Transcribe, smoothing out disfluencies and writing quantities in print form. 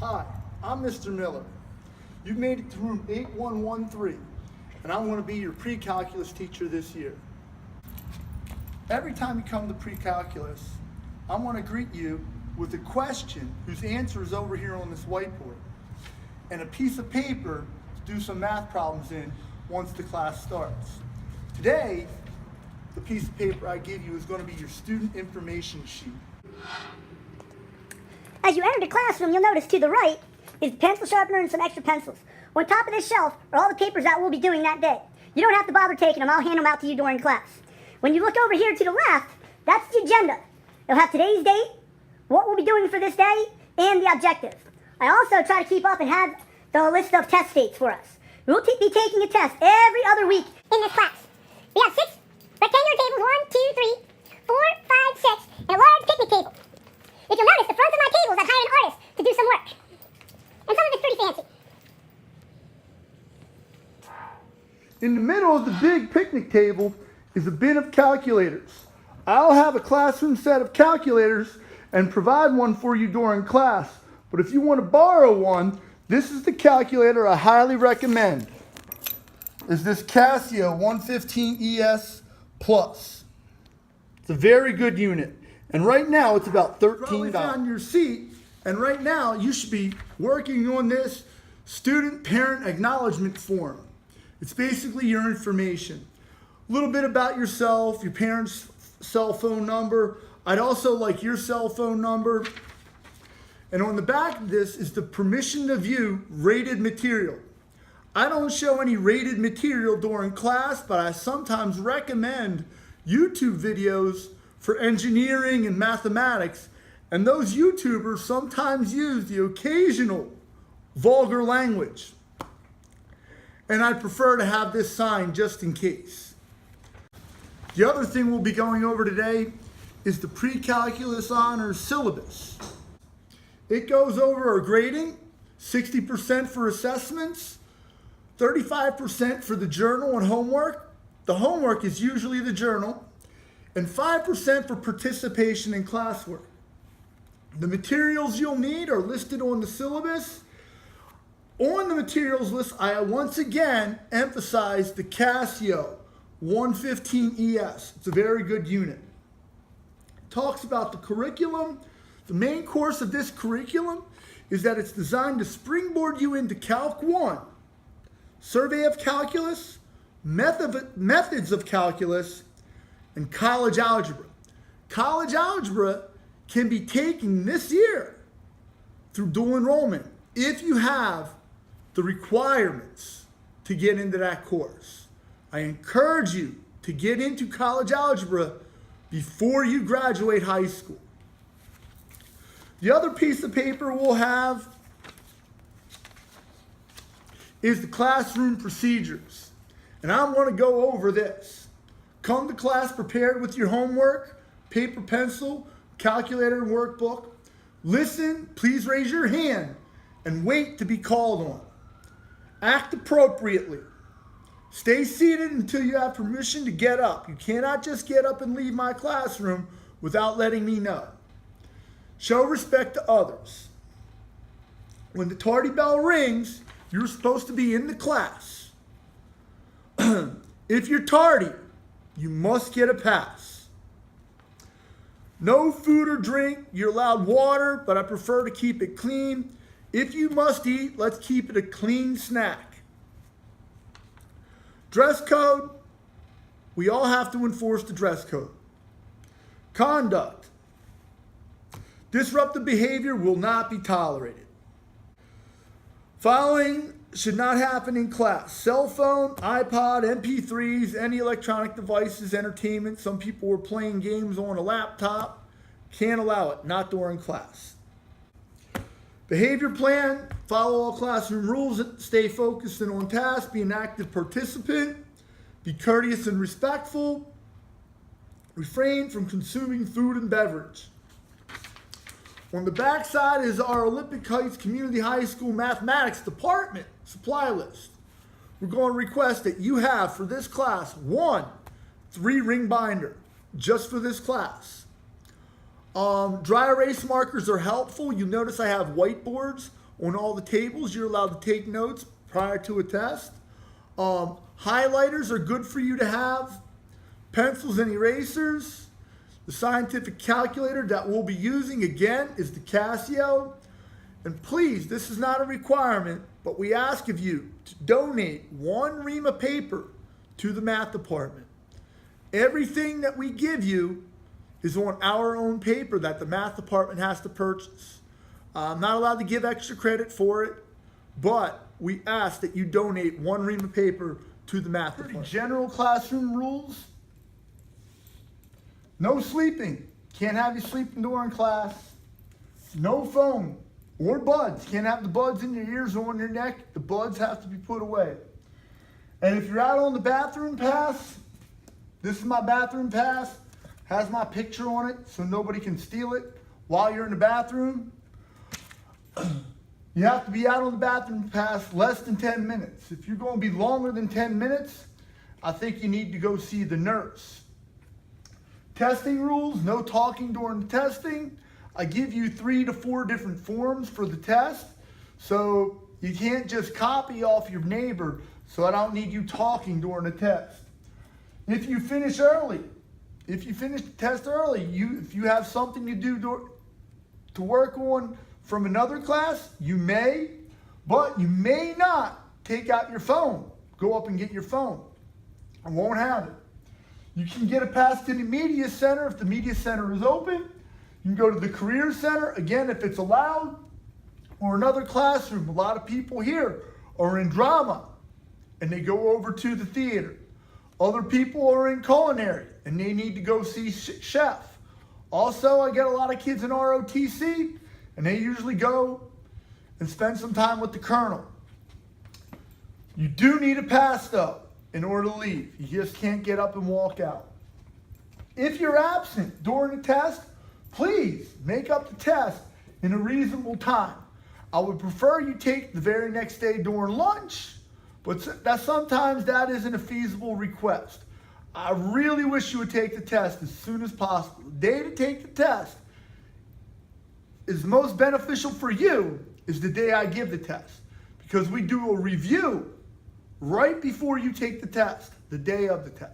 Hi, I'm Mr. Miller. You've made it to room 8113, and I'm going to be your pre-calculus teacher this year. Every time you come to pre-calculus, I want to greet you with a question whose answer is over here on this whiteboard, and a piece of paper to do some math problems in once the class starts. Today, the piece of paper I give you is going to be your student information sheet. As you enter the classroom, you'll notice to the right is the pencil sharpener and some extra pencils. On top of this shelf are all the papers that we'll be doing that day. You don't have to bother taking them. I'll hand them out to you during class. When you look over here to the left, that's the agenda. It'll have today's date, what we'll be doing for this day, and the objective. I also try to keep up and have the list of test dates for us. We'll be taking a test every other week in this class. We have 6 rectangular tables, 1, 2, 3, 4, 5, 6, and a large picnic table. If you'll notice, the front of my tables, I've hired an artist to do some work. And some of it's pretty fancy. In the middle of the big picnic table is a bin of calculators. I'll have a classroom set of calculators and provide one for you during class. But if you want to borrow one, this is the calculator I highly recommend. Is this Casio 115 ES Plus. It's a very good unit. And right now it's about $13. Probably found your seat, and right now you should be working on this student parent acknowledgement form. It's basically your information. A little bit about yourself, your parents' cell phone number. I'd also like your cell phone number. And on the back of this is the permission to view rated material. I don't show any rated material during class, but I sometimes recommend YouTube videos for engineering and mathematics, and those YouTubers sometimes use the occasional vulgar language. And I prefer to have this signed just in case. The other thing we'll be going over today is the pre-calculus honors syllabus. It goes over our grading, 60% for assessments, 35% for the journal and homework. The homework is usually the journal, and 5% for participation in classwork. The materials you'll need are listed on the syllabus. On the materials list, I once again emphasize the Casio 115 ES. It's a very good unit. It talks about the curriculum. The main course of this curriculum is that it's designed to springboard you into Calc 1, Survey of Calculus, Methods of Calculus, and College Algebra. College Algebra can be taken this year through dual enrollment if you have the requirements to get into that course. I encourage you to get into College Algebra before you graduate high school. The other piece of paper we'll have is the classroom procedures. And I'm going to go over this. Come to class prepared with your homework, paper, pencil, calculator, and workbook. Listen, please raise your hand, and wait to be called on. Act appropriately. Stay seated until you have permission to get up. You cannot just get up and leave my classroom without letting me know. Show respect to others. When the tardy bell rings, you're supposed to be in the class. If you're tardy, you must get a pass. No food or drink. You're allowed water, but I prefer to keep it clean. If you must eat, let's keep it a clean snack. Dress code. We all have to enforce the dress code. Conduct. Disruptive behavior will not be tolerated. Following should not happen in class. Cell phone, iPod, MP3s, any electronic devices, entertainment. Some people were playing games on a laptop. Can't allow it, not during class. Behavior plan, follow all classroom rules, stay focused and on task, be an active participant, be courteous and respectful, refrain from consuming food and beverage. On the back side is our Olympic Heights Community High School Mathematics Department supply list. We're going to request that you have for this class 1 3-ring binder just for this class. Dry erase markers are helpful. You notice I have whiteboards On all the tables, you're allowed to take notes prior to a test. Highlighters are good for you to have. Pencils and erasers. The scientific calculator that we'll be using, again, is the Casio. And please, this is not a requirement, but we ask of you to donate 1 ream of paper to the math department. Everything that we give you is on our own paper that the math department has to purchase. I'm not allowed to give extra credit for it, but we ask that you donate 1 ream of paper to the math department. General classroom rules. No sleeping. Can't have you sleeping during class. No phone or buds. Can't have the buds in your ears or on your neck. The buds have to be put away. And if you're out on the bathroom pass, this is my bathroom pass. Has my picture on it so nobody can steal it while you're in the bathroom. You have to be out on the bathroom pass less than 10 minutes. If you're going to be longer than 10 minutes, I think you need to go see the nurse. Testing rules, no talking during the testing. I give you 3 to 4 different forms for the test. So you can't just copy off your neighbor, so I don't need you talking during the test. If you finish early, if you finish the test early, if you have something to do to work on from another class, you may, but you may not take out your phone. Go up and get your phone. I won't have it. You can get a pass to the media center if the media center is open. You can go to the career center, again, if it's allowed, or another classroom. A lot of people here are in drama, and they go over to the theater. Other people are in culinary, and they need to go see chef. Also, I get a lot of kids in ROTC, and they usually go and spend some time with the colonel. You do need a pass, though, in order to leave. You just can't get up and walk out. If you're absent during the test, please make up the test in a reasonable time. I would prefer you take the very next day during lunch, but sometimes that isn't a feasible request. I really wish you would take the test as soon as possible. The day to take the test is most beneficial for you is the day I give the test, because we do a review right before you take the test, the day of the test.